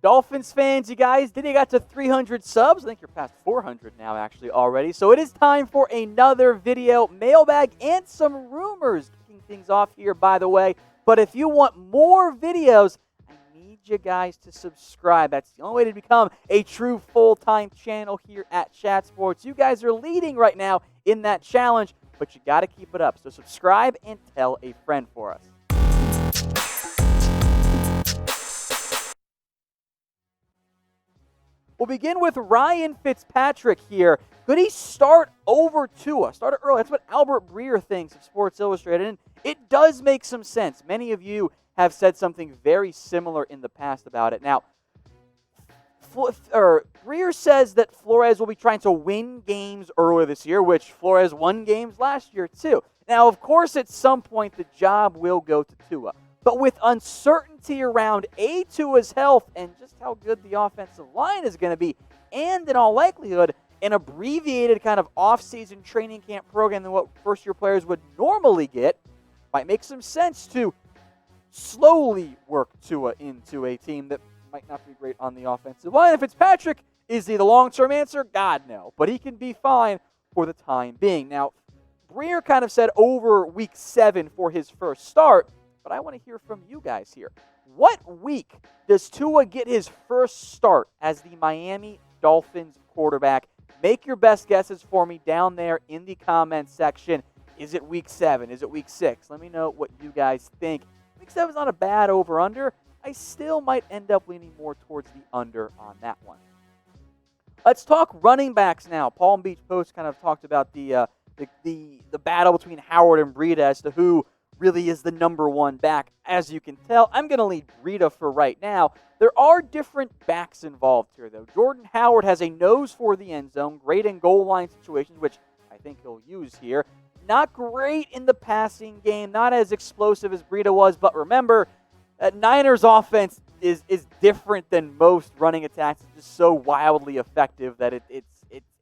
Dolphins fans, you guys, did you got to 300 subs? I think you're past 400 now, actually, already. So it is time for another video, mailbag, and some rumors. Kicking things off here, by the way. But if you want more videos, I need you guys to subscribe. That's the only way to become a true full-time channel here at Chat Sports. You guys are leading right now in that challenge, but you got to keep it up. So subscribe and tell a friend for us. We'll begin with Ryan Fiztpatrick here. Could he start over Tua? Start it early. That's what Albert Breer thinks of Sports Illustrated, and it does make some sense. Many of you have said something very similar in the past about it. Now, Breer says that Flores will be trying to win games earlier this year, which Flores won games last year too. Now, of course, at some point, the job will go to Tua. But with uncertainty around Tua's health and just how good the offensive line is going to be, and in all likelihood, an abbreviated kind of off-season training camp program than what first-year players would normally get, might make some sense to slowly work Tua into a team that might not be great on the offensive line. If Fitzpatrick, is he the long-term answer? God, no. But he can be fine for the time being. Now, Breer kind of said over Week 7 for his first start, but I want to hear from you guys here. What week does Tua get his first start as the Miami Dolphins quarterback? Make your best guesses for me down there in the comments section. Is it Week 7? Is it Week 6? Let me know what you guys think. Week 7 is not a bad over-under. I still might end up leaning more towards the under on that one. Let's talk running backs now. Palm Beach Post kind of talked about the battle between Howard and Breida as to who really is the number one back. As you can tell, I'm going to lead Breida for right now. There are different backs involved here, though. Jordan Howard has a nose for the end zone, great in goal line situations, which I think he'll use here. Not great in the passing game, not as explosive as Breida was, but remember, Niners offense is different than most running attacks. It's just so wildly effective that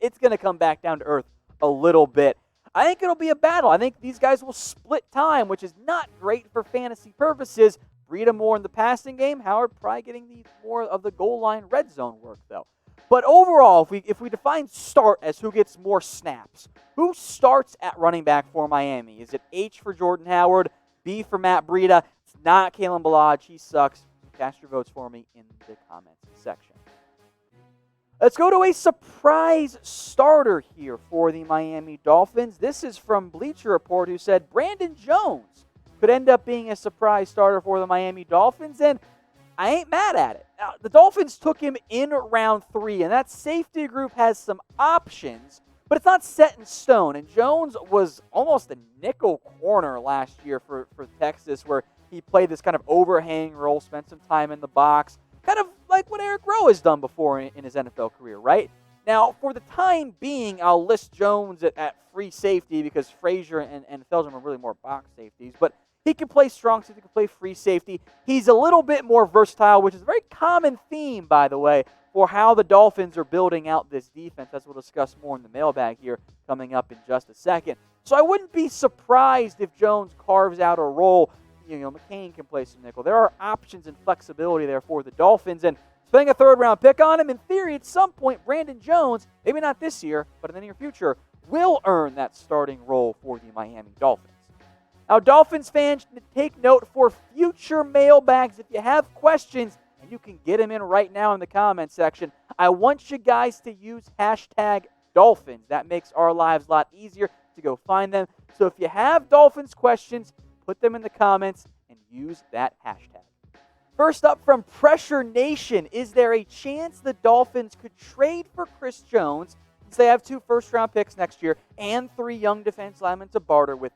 it's going to come back down to earth a little bit. I think it'll be a battle. I think these guys will split time, which is not great for fantasy purposes. Breida more in the passing game. Howard probably getting more of the goal line red zone work, though. But overall, if we define start as who gets more snaps, who starts at running back for Miami? Is it H for Jordan Howard, B for Matt Breida? It's not Kalen Ballage. He sucks. Cast your votes for me in the comments section. Let's go to a surprise starter here for the Miami Dolphins. This is from Bleacher Report, who said Brandon Jones could end up being a surprise starter for the Miami Dolphins, and I ain't mad at it. Now, the Dolphins took him in round 3, and that safety group has some options, but it's not set in stone. And Jones was almost a nickel corner last year for Texas, where he played this kind of overhang role, spent some time in the box, kind of like what Eric Rowe has done before in his NFL career, right? Now, for the time being, I'll list Jones at free safety because Frazier and Feldman are really more box safeties, but he can play strong safety, he can play free safety. He's a little bit more versatile, which is a very common theme, by the way, for how the Dolphins are building out this defense, as we'll discuss more in the mailbag here coming up in just a second. So I wouldn't be surprised if Jones carves out a role. McCain can play some nickel. There are options and flexibility there for the Dolphins, and spending a third-round pick on him, in theory, at some point, Brandon Jones, maybe not this year, but in the near future, will earn that starting role for the Miami Dolphins. Now, Dolphins fans, take note for future mailbags. If you have questions, and you can get them in right now in the comment section, I want you guys to use hashtag Dolphins. That makes our lives a lot easier to go find them. So if you have Dolphins questions, put them in the comments and use that hashtag. First up from Pressure Nation, is there a chance the Dolphins could trade for Chris Jones, since they have 2 first-round picks next year and 3 young defense linemen to barter with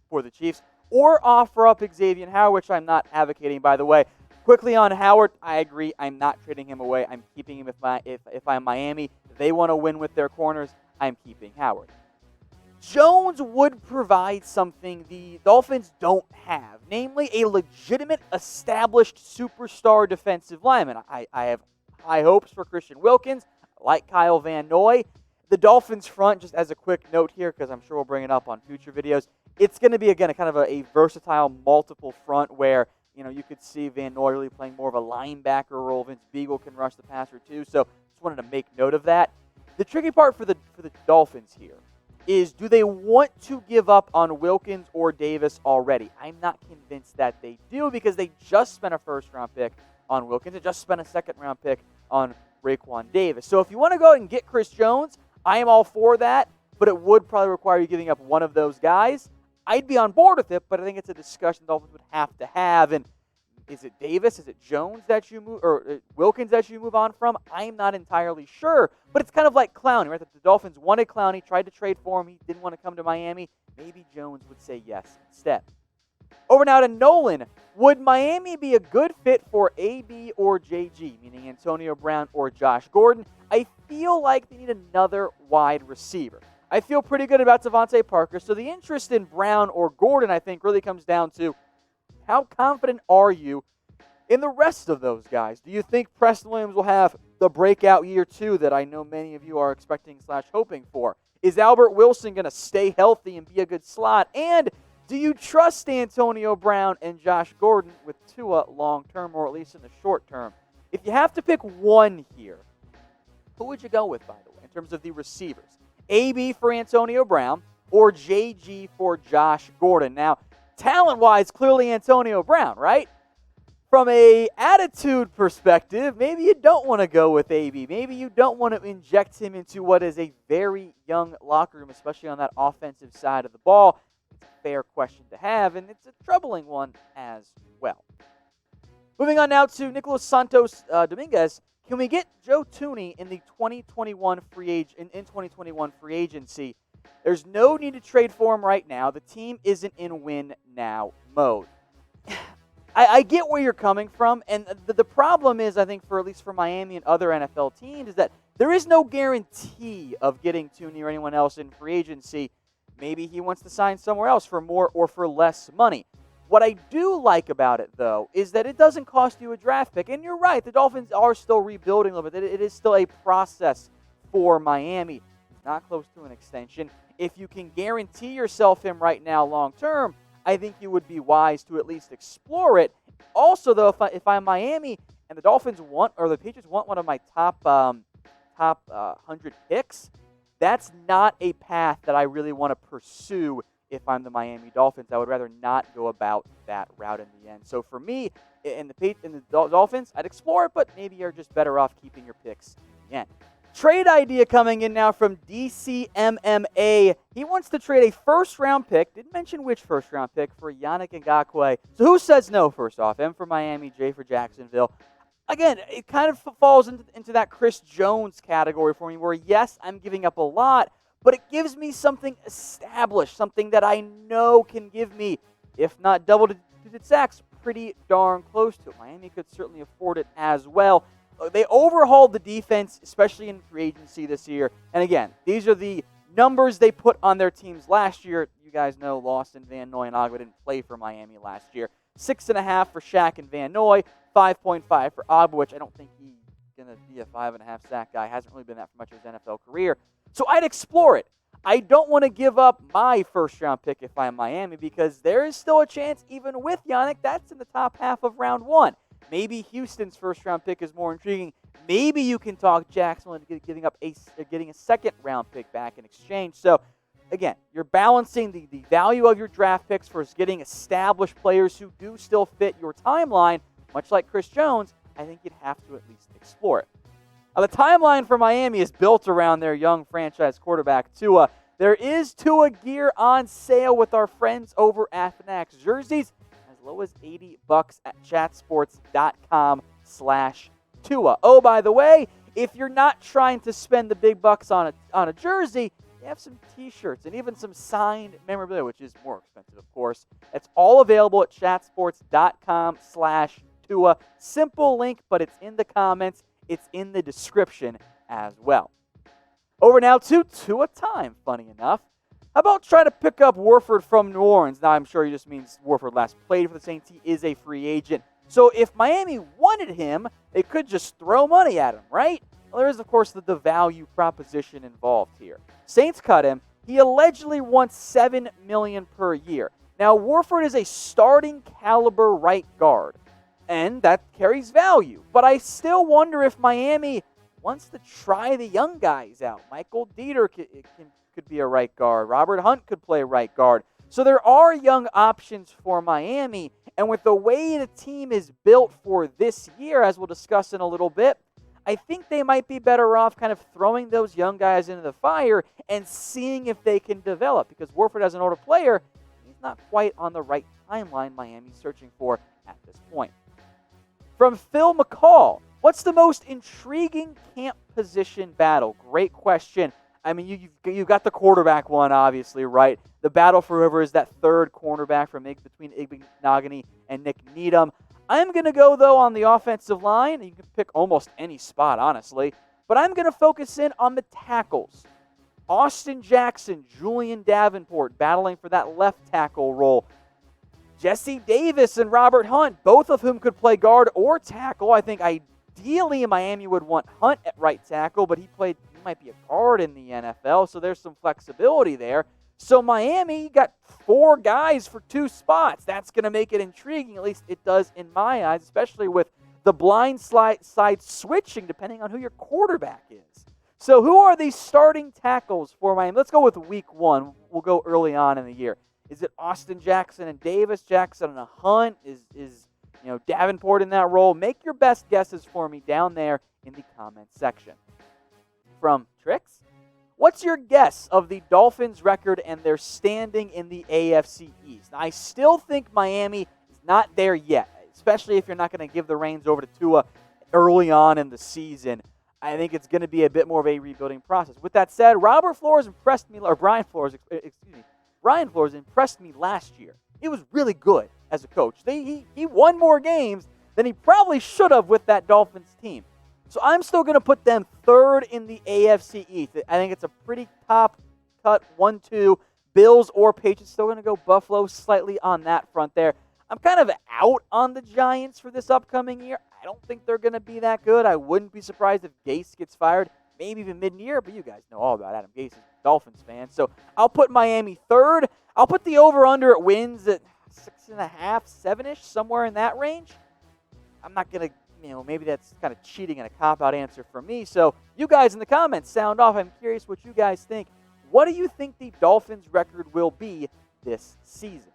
for the Chiefs, or offer up Xavier Howard, which I'm not advocating, by the way? Quickly on Howard, I agree. I'm not trading him away. I'm keeping him if I'm Miami. If they want to win with their corners, I'm keeping Howard. Jones would provide something the Dolphins don't have, namely a legitimate, established superstar defensive lineman. I have high hopes for Christian Wilkins. I like Kyle Van Noy. The Dolphins front, just as a quick note here, because I'm sure we'll bring it up on future videos, it's going to be, again, a kind of a versatile, multiple front where You could see Van Noy really playing more of a linebacker role. Vince Beagle can rush the passer too. So just wanted to make note of that. The tricky part for the Dolphins here is, do they want to give up on Wilkins or Davis already? I'm not convinced that they do, because they just spent a first-round pick on Wilkins. They just spent a second-round pick on Raekwon Davis. So if you want to go out and get Chris Jones, I am all for that, but it would probably require you giving up one of those guys. I'd be on board with it, but I think it's a discussion the Dolphins would have to have. And is it Davis? Is it Jones that you move, or Wilkins that you move on from? I'm not entirely sure, but it's kind of like Clowney, right? That the Dolphins wanted Clowney, tried to trade for him. He didn't want to come to Miami. Maybe Jones would say yes instead. Over now to Nolan. Would Miami be a good fit for AB or JG, meaning Antonio Brown or Josh Gordon? I feel like they need another wide receiver. I feel pretty good about Devontae Parker, so the interest in Brown or Gordon, I think, really comes down to how confident are you in the rest of those guys? Do you think Preston Williams will have the breakout year 2 that I know many of you are expecting / hoping for? Is Albert Wilson going to stay healthy and be a good slot? And do you trust Antonio Brown and Josh Gordon with Tua long-term, or at least in the short term? If you have to pick one here, who would you go with, by the way, in terms of the receivers? AB for Antonio Brown or JG for Josh Gordon? Now, talent-wise, clearly Antonio Brown, right? From a attitude perspective, maybe you don't want to go with AB. Maybe you don't want to inject him into what is a very young locker room, especially on that offensive side of the ball. It's a fair question to have, and it's a troubling one as well. Moving on now to Nicholas Santos Dominguez. Can we get Joe Thuney in the 2021 in 2021 free agency? There's no need to trade for him right now. The team isn't in win-now mode. I get where you're coming from, and the problem is, I think, at least for Miami and other NFL teams, is that there is no guarantee of getting Thuney or anyone else in free agency. Maybe he wants to sign somewhere else for more or for less money. What I do like about it, though, is that it doesn't cost you a draft pick. And you're right, the Dolphins are still rebuilding a little bit. It is still a process for Miami. It's not close to an extension. If you can guarantee yourself him right now long-term, I think you would be wise to at least explore it. Also, though, if I'm Miami and the Dolphins or the Patriots want one of my top 100 picks, that's not a path that I really want to pursue. If I'm the Miami Dolphins, I would rather not go about that route in the end. So for me, in the Dolphins, I'd explore it, but maybe you're just better off keeping your picks in the end. Trade idea coming in now from DCMMA. He wants to trade a first-round pick, didn't mention which first-round pick, for Yannick Ngakoue. So who says no, first off? M for Miami, J for Jacksonville. Again, it kind of falls into that Chris Jones category for me, where yes, I'm giving up a lot, but it gives me something established, something that I know can give me, if not double-digit sacks, pretty darn close to it. Miami could certainly afford it as well. They overhauled the defense, especially in free agency this year. And again, these are the numbers they put on their teams last year. You guys know Lawson, Van Noy, and Ogba didn't play for Miami last year. 6.5 for Shaq and Van Noy, 5.5 for Ogba, which I don't think he's going to be a 5.5 sack guy. Hasn't really been that for much of his NFL career. So I'd explore it. I don't want to give up my first-round pick if I'm Miami, because there is still a chance, even with Yannick, that's in the top half of round 1. Maybe Houston's first-round pick is more intriguing. Maybe you can talk Jacksonville into getting a second-round pick back in exchange. So, again, you're balancing the value of your draft picks versus getting established players who do still fit your timeline. Much like Chris Jones, I think you'd have to at least explore it. Now, the timeline for Miami is built around their young franchise quarterback, Tua. There is Tua gear on sale with our friends over at Fanatics. Jerseys as low as $80 at chatsports.com/Tua. Oh, by the way, if you're not trying to spend the big bucks on a jersey, they have some T-shirts and even some signed memorabilia, which is more expensive, of course. It's all available at chatsports.com/Tua. Simple link, but it's in the comments. It's in the description as well. Over now to Tua time, funny enough. How about try to pick up Warford from New Orleans? Now, I'm sure he just means Warford last played for the Saints. He is a free agent. So if Miami wanted him, they could just throw money at him, right? Well, there is, of course, the value proposition involved here. Saints cut him. He allegedly wants $7 million per year. Now, Warford is a starting caliber right guard, and that carries value. But I still wonder if Miami wants to try the young guys out. Michael Dieter could be a right guard. Robert Hunt could play right guard. So there are young options for Miami, and with the way the team is built for this year, as we'll discuss in a little bit, I think they might be better off kind of throwing those young guys into the fire and seeing if they can develop, because Warford, as an older player, he's not quite on the right timeline Miami's searching for at this point. From Phil McCall, what's the most intriguing camp position battle? Great question. I mean, you've got the quarterback one, obviously, right? The battle for whoever is that third cornerback between Ngakoue and Nick Needham. I'm going to go, though, on the offensive line. You can pick almost any spot, honestly. But I'm going to focus in on the tackles. Austin Jackson, Julian Davenport battling for that left tackle role. Jesse Davis and Robert Hunt, both of whom could play guard or tackle. I think ideally Miami would want Hunt at right tackle, but he might be a guard in the NFL, so there's some flexibility there. So Miami got 4 guys for 2 spots. That's going to make it intriguing, at least it does in my eyes, especially with the blind side switching depending on who your quarterback is. So who are these starting tackles for Miami? Let's go with week 1. We'll go early on in the year. Is it Austin Jackson and Davis, Jackson and a Hunt? Is Davenport in that role? Make your best guesses for me down there in the comments section. From Tricks, what's your guess of the Dolphins' record and their standing in the AFC East? Now, I still think Miami is not there yet, especially if you're not going to give the reins over to Tua early on in the season. I think it's going to be a bit more of a rebuilding process. With that said, Ryan Flores impressed me last year. He was really good as a coach. He won more games than he probably should have with that Dolphins team. So I'm still going to put them 3rd in the AFC East. I think it's a pretty top-cut 1-2. Bills or Patriots, still going to go Buffalo slightly on that front there. I'm kind of out on the Giants for this upcoming year. I don't think they're going to be that good. I wouldn't be surprised if Gase gets fired, maybe even mid-year, but you guys know all about Adam Gase, Dolphins fan. So I'll put Miami 3rd. I'll put the over-under at wins at 6.5, 7-ish, somewhere in that range. I'm not going to, maybe that's kind of cheating and a cop-out answer for me. So you guys in the comments sound off. I'm curious what you guys think. What do you think the Dolphins' record will be this season?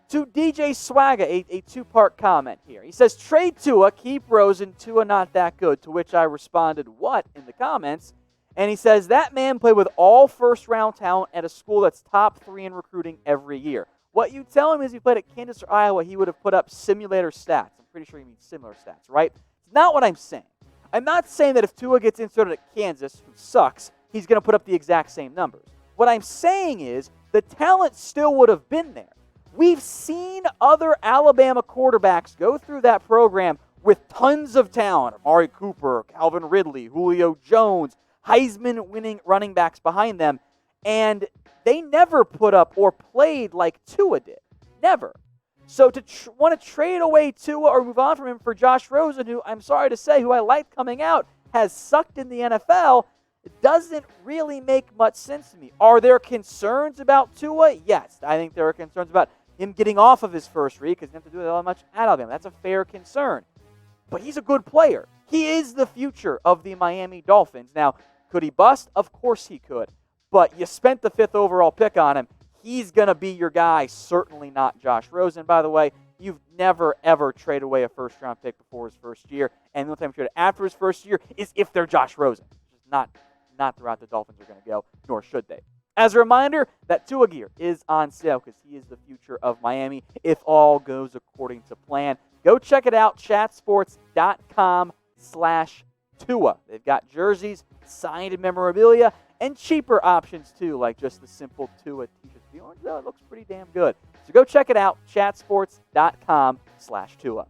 To DJ Swagga, a 2-part comment here. He says, trade Tua, keep Rosen, Tua not that good. To which I responded, what, in the comments? And he says, that man played with all first-round talent at a school that's top 3 in recruiting every year. What you tell him is he played at Kansas or Iowa, he would have put up simulator stats. I'm pretty sure he means similar stats, right? It's not what I'm saying. I'm not saying that if Tua gets inserted at Kansas, who sucks, he's going to put up the exact same numbers. What I'm saying is the talent still would have been there. We've seen other Alabama quarterbacks go through that program with tons of talent. Amari Cooper, Calvin Ridley, Julio Jones, Heisman-winning running backs behind them, and they never put up or played like Tua did. Never. So to want to trade away Tua or move on from him for Josh Rosen, who I'm sorry to say, who I liked coming out, has sucked in the NFL, it doesn't really make much sense to me. Are there concerns about Tua? Yes. I think there are concerns about him getting off of his first read because he doesn't have to do that much at Alabama. That's a fair concern. But he's a good player. He is the future of the Miami Dolphins. Now, could he bust? Of course he could. But you spent the 5th overall pick on him. He's going to be your guy, certainly not Josh Rosen. By the way, you've never, ever traded away a first-round pick before his first year. And the only time you trade it after his first year is if they're Josh Rosen. Which is not throughout the Dolphins are going to go, nor should they. As a reminder, that Tua gear is on sale because he is the future of Miami if all goes according to plan. Go check it out, chatsports.com/Tua. They've got jerseys, signed memorabilia, and cheaper options too, like just the simple Tua t-shirt. The orange, though, it looks pretty damn good. So go check it out, chatsports.com/Tua.